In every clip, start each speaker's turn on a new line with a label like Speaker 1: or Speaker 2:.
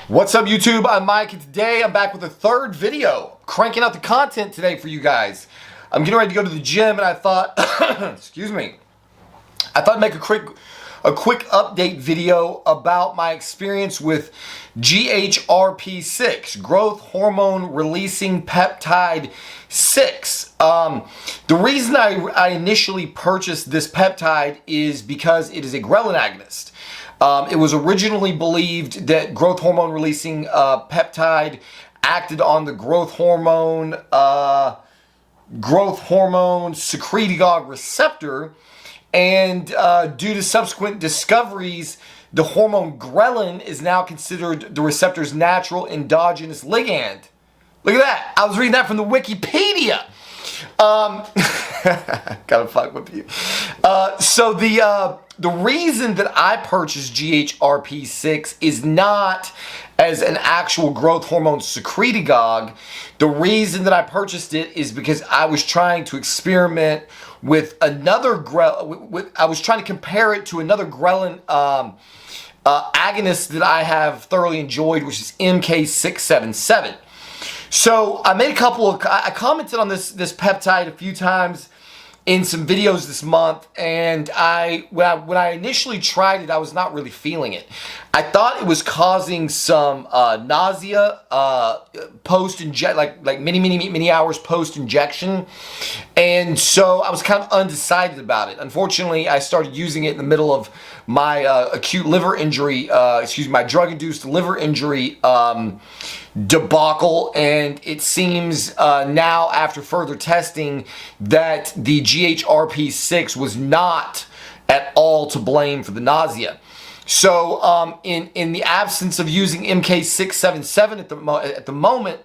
Speaker 1: What's up, YouTube? I'm Mike, and today I'm back with a third video, cranking out the content today for you guys. I'm getting ready to go to the gym, and I thought, excuse me, I thought I'd make a quick update video about my experience with GHRP6, growth hormone releasing peptide 6. The reason I initially purchased this peptide is because it is a ghrelin agonist. It was originally believed that growth hormone releasing peptide acted on the growth hormone secretagogue receptor, and due to subsequent discoveries, the hormone ghrelin is now considered the receptor's natural endogenous ligand. Look at that. I was reading that from the Wikipedia. Gotta fuck with you. So the reason that I purchased GHRP6 is not as an actual growth hormone secretagogue. The reason that I purchased it is because I was trying to experiment with another I was trying to compare it to another ghrelin agonist that I have thoroughly enjoyed, which is MK677. So I commented on this peptide a few times in some videos this month, and when I initially tried it, I was not really feeling it. I thought it was causing some nausea post inject, like many hours post injection, and so I was kind of undecided about it. Unfortunately, I started using it in the middle of my acute liver injury, my drug-induced liver injury debacle, and it seems now, after further testing, that the GHRP6 was not at all to blame for the nausea. So in the absence of using MK677 at the moment,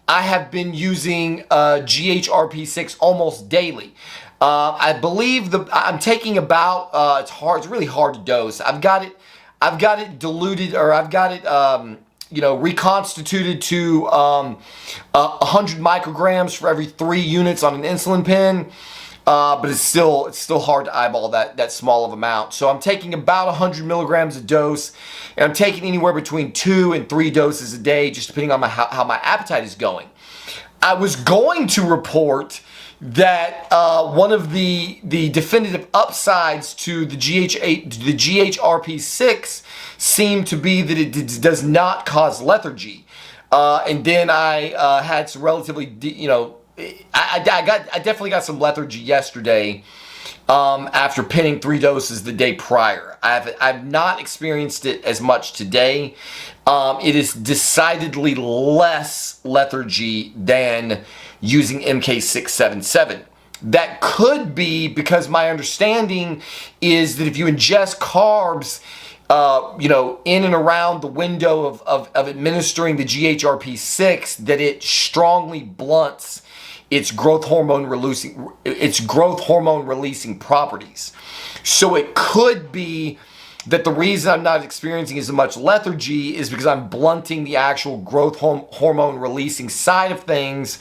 Speaker 1: I have been using GHRP6 almost daily. I believe I'm taking about it's really hard to dose. I've got it diluted, or I've got it reconstituted to 100 micrograms for every 3 units on an insulin pen. But it's still hard to eyeball that small of amount. So I'm taking about 100 milligrams a dose, and I'm taking anywhere between 2 and 3 doses a day, just depending on how my appetite is going. I was going to report that one of the definitive upsides to the GHRP6 seemed to be that it does not cause lethargy. And then I had some relatively, I definitely got some lethargy yesterday after pinning 3 doses the day prior. I've not experienced it as much today. It is decidedly less lethargy than using MK677. That could be because my understanding is that if you ingest carbs, in and around the window of administering the GHRP6, that it strongly blunts its growth hormone releasing properties. So it could be that the reason I'm not experiencing as much lethargy is because I'm blunting the actual growth hormone releasing side of things,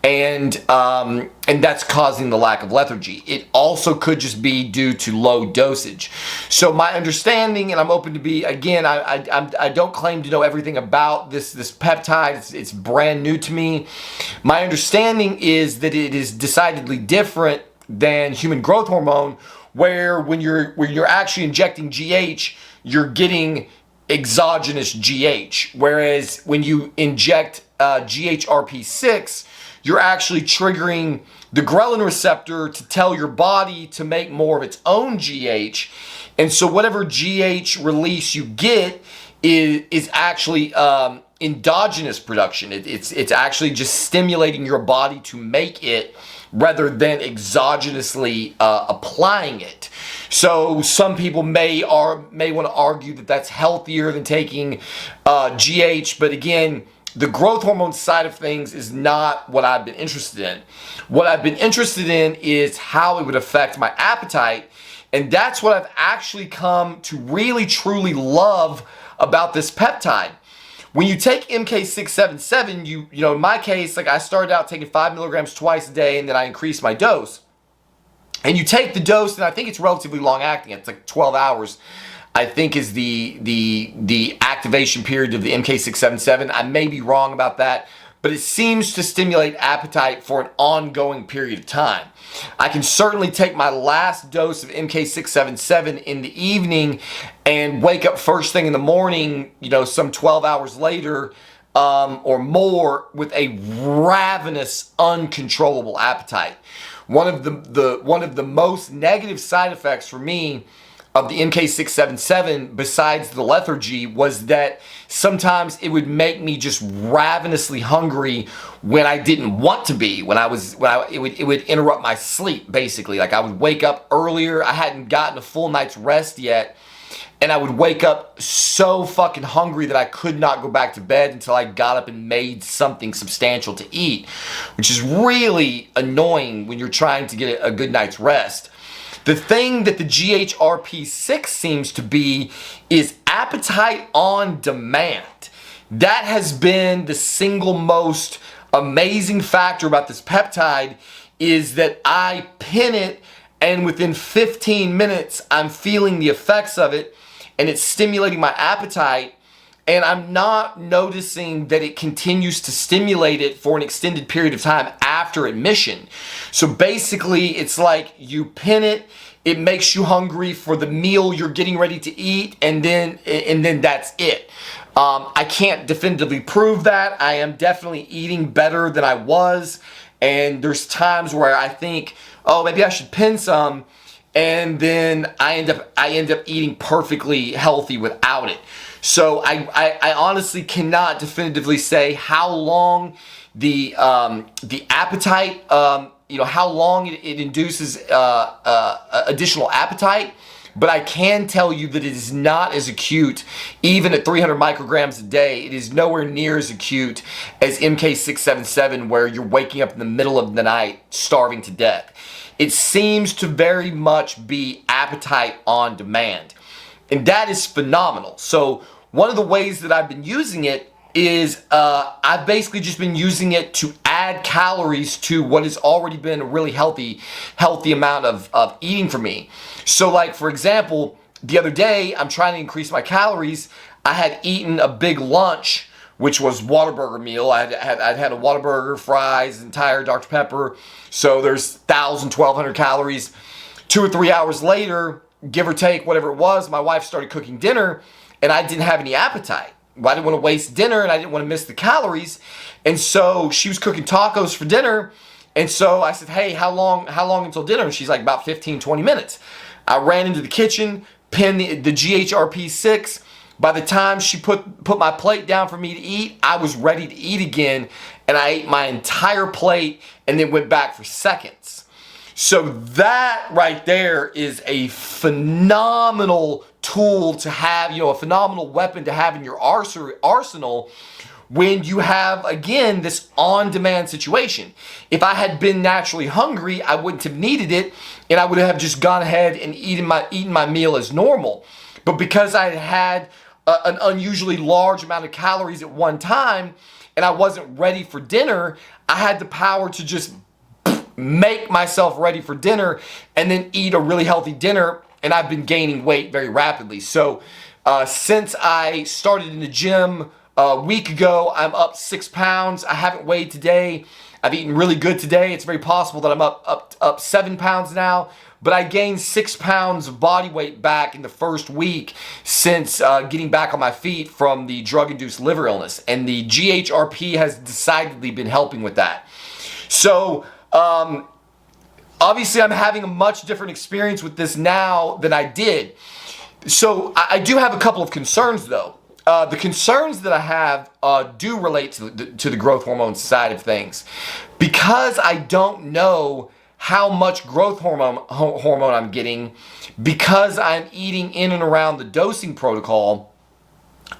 Speaker 1: and that's causing the lack of lethargy. It also could just be due to low dosage. So my understanding, and I'm open to be, again, I don't claim to know everything about this peptide. It's brand new to me. My understanding is that it is decidedly different than human growth hormone, where when you're actually injecting GH, you're getting exogenous GH. Whereas when you inject GHRP6, you're actually triggering the ghrelin receptor to tell your body to make more of its own GH. And so whatever GH release you get is actually endogenous production. It's actually just stimulating your body to make it, rather than exogenously applying it. So some people may want to argue that that's healthier than taking GH, but again, the growth hormone side of things is not what I've been interested in. What I've been interested in is how it would affect my appetite, and that's what I've actually come to really truly love about this peptide. When you take MK677, in my case, like I started out taking 5 milligrams twice a day, and then I increased my dose. And you take the dose, and I think it's relatively long acting. It's like 12 hours. I think is the activation period of the MK677. I may be wrong about that, but it seems to stimulate appetite for an ongoing period of time. I can certainly take my last dose of MK677 in the evening and wake up first thing in the morning, some 12 hours later, or more, with a ravenous, uncontrollable appetite. One of the most negative side effects for me of the MK677, besides the lethargy, was that sometimes it would make me just ravenously hungry when I didn't want to be. It would interrupt my sleep, basically. Like, I would wake up earlier, I hadn't gotten a full night's rest yet, and I would wake up so fucking hungry that I could not go back to bed until I got up and made something substantial to eat, which is really annoying when you're trying to get a good night's rest. The thing that the GHRP6 seems to be is appetite on demand. That has been the single most amazing factor about this peptide, is that I pin it, and within 15 minutes, I'm feeling the effects of it, and it's stimulating my appetite, and I'm not noticing that it continues to stimulate it for an extended period of time after admission. So basically, it's like you pin it, it makes you hungry for the meal you're getting ready to eat, and then that's it. I can't definitively prove that. I am definitely eating better than I was, and there's times where I think, oh, maybe I should pin some, and then I end up eating perfectly healthy without it. So I honestly cannot definitively say how long the appetite, how long it induces additional appetite, but I can tell you that it is not as acute. Even at 300 micrograms a day, it is nowhere near as acute as MK677, where you're waking up in the middle of the night starving to death. It seems to very much be appetite on demand, and that is phenomenal. So one of the ways that I've been using it is I've basically just been using it to add calories to what has already been a really healthy amount of eating for me. So, like, for example, the other day, I'm trying to increase my calories. I had eaten a big lunch, which was Whataburger meal. I'd had a Whataburger, fries, entire Dr. Pepper. So there's 1,200 calories. 2 or 3 hours later, give or take, whatever it was, my wife started cooking dinner, and I didn't have any appetite. I didn't want to waste dinner, and I didn't want to miss the calories. And so she was cooking tacos for dinner. And so I said, hey, how long until dinner? And she's like, about 15, 20 minutes. I ran into the kitchen, pinned the GHRP6. By the time she put my plate down for me to eat, I was ready to eat again. And I ate my entire plate and then went back for seconds. So that right there is a phenomenal tool to have, a phenomenal weapon to have in your arsenal when you have, again, this on-demand situation. If I had been naturally hungry, I wouldn't have needed it, and I would have just gone ahead and eaten my meal as normal. But because I had an unusually large amount of calories at one time, and I wasn't ready for dinner, I had the power to just make myself ready for dinner and then eat a really healthy dinner, and I've been gaining weight very rapidly. So since I started in the gym a week ago, I'm up 6 pounds. I haven't weighed today. I've eaten really good today. It's very possible that I'm up 7 pounds now, but I gained 6 pounds of body weight back in the first week since getting back on my feet from the drug-induced liver illness, and the GHRP has decidedly been helping with that. So obviously I'm having a much different experience with this now than I did. So I do have a couple of concerns, though. The concerns that I have do relate to the growth hormone side of things. Because I don't know how much growth hormone I'm getting, because I'm eating in and around the dosing protocol,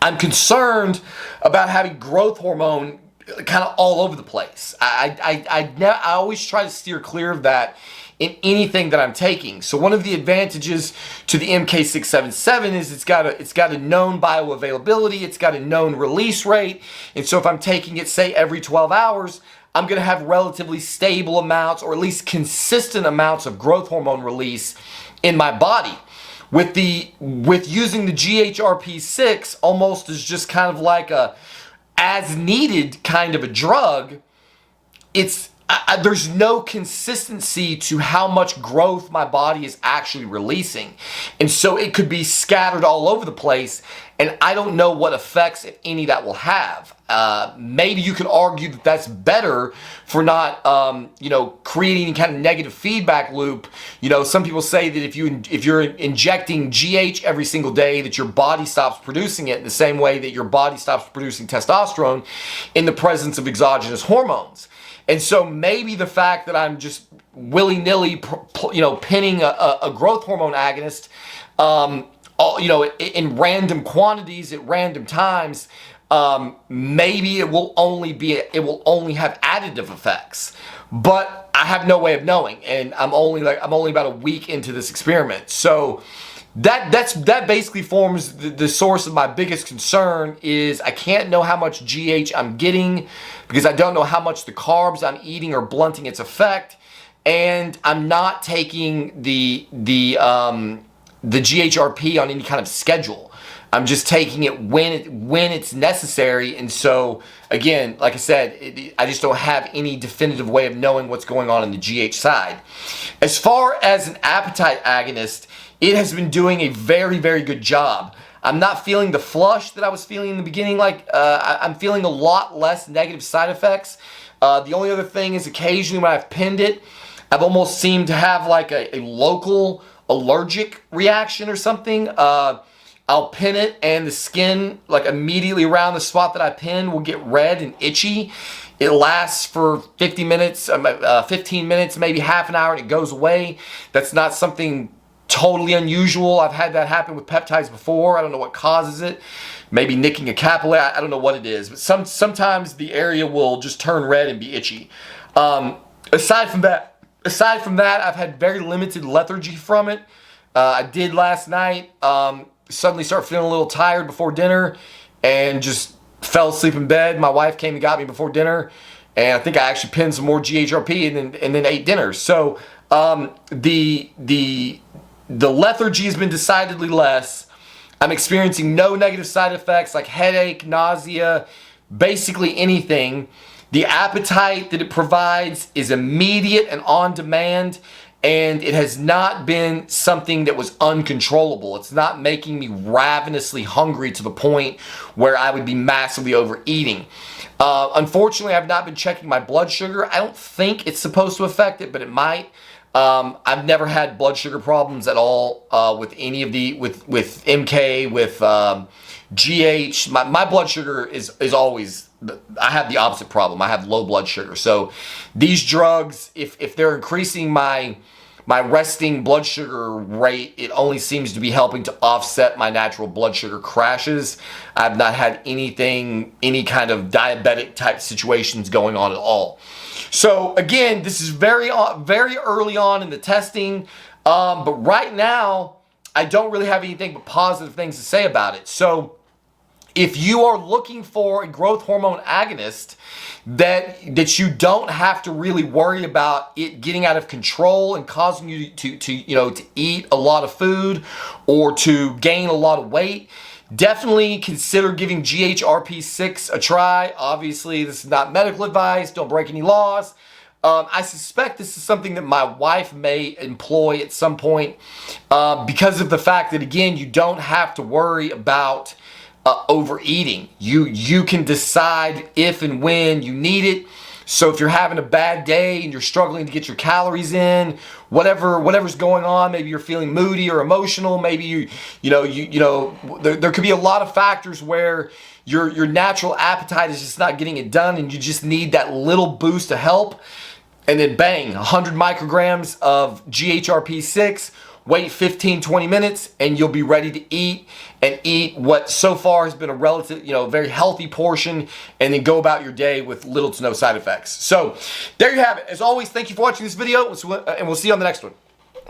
Speaker 1: I'm concerned about having growth hormone kind of all over the place. I always try to steer clear of that in anything that I'm taking. So one of the advantages to the MK677 is it's got a known bioavailability, it's got a known release rate, and so if I'm taking it, say, every 12 hours, I'm going to have relatively stable amounts, or at least consistent amounts, of growth hormone release in my body. with using the GHRP6 almost as just kind of like a as needed kind of a drug, there's no consistency to how much growth my body is actually releasing. And so it could be scattered all over the place, and I don't know what effects, if any, that will have. Maybe you could argue that that's better for not, creating any kind of negative feedback loop. Some people say that if you're injecting GH every single day, that your body stops producing it in the same way that your body stops producing testosterone in the presence of exogenous hormones. And so maybe the fact that I'm just willy-nilly, pinning a growth hormone agonist, in random quantities at random times, maybe it will only have additive effects. But I have no way of knowing, and I'm only about a week into this experiment. So that basically forms the source of my biggest concern. Is I can't know how much GH I'm getting because I don't know how much the carbs I'm eating are blunting its effect, and I'm not taking the GHRP on any kind of schedule. I'm just taking it when it's necessary. And so again, like I said, I just don't have any definitive way of knowing what's going on the GH side. As far as an appetite agonist, it has been doing a very, very good job. I'm not feeling the flush that I was feeling in the beginning. I'm feeling a lot less negative side effects. The only other thing is occasionally when I've pinned it, I've almost seemed to have like a local allergic reaction or something. I'll pin it and the skin, like immediately around the spot that I pin, will get red and itchy. It lasts for 15 minutes, maybe half an hour, and it goes away. That's not something totally unusual. I've had that happen with peptides before. I don't know what causes it. Maybe nicking a capillary. I don't know what it is. But sometimes the area will just turn red and be itchy. Aside from that, I've had very limited lethargy from it. I did last night. Suddenly start feeling a little tired before dinner and just fell asleep in bed. My wife came and got me before dinner, and I think I actually pinned some more GHRP and then ate dinner. So the lethargy has been decidedly less. I'm experiencing no negative side effects like headache, nausea, basically anything. The appetite that it provides is immediate and on demand, and it has not been something that was uncontrollable. It's not making me ravenously hungry to the point where I would be massively overeating. Unfortunately, I've not been checking my blood sugar. I don't think it's supposed to affect it, but it might. I've never had blood sugar problems at all with any of with MK, with GH. My blood sugar is always, I have the opposite problem. I have low blood sugar. So these drugs, if they're increasing my resting blood sugar rate, it only seems to be helping to offset my natural blood sugar crashes. I've not had any kind of diabetic type situations going on at all. So again, this is very early on in the testing, but right now I don't really have anything but positive things to say about it. So if you are looking for a growth hormone agonist that you don't have to really worry about it getting out of control and causing you to eat a lot of food or to gain a lot of weight, definitely consider giving GHRP6 a try. Obviously, this is not medical advice. Don't break any laws. I suspect this is something that my wife may employ at some point because of the fact that, again, you don't have to worry about overeating. You can decide if and when you need it. So if you're having a bad day and you're struggling to get your calories in, whatever's going on, maybe you're feeling moody or emotional, maybe there could be a lot of factors where your natural appetite is just not getting it done, and you just need that little boost of help. And then bang, 100 micrograms of GHRP6, wait 15-20 minutes, and you'll be ready to eat what so far has been a relative, very healthy portion, and then go about your day with little to no side effects. So there you have it. As always, thank you for watching this video, and we'll see you on the next one.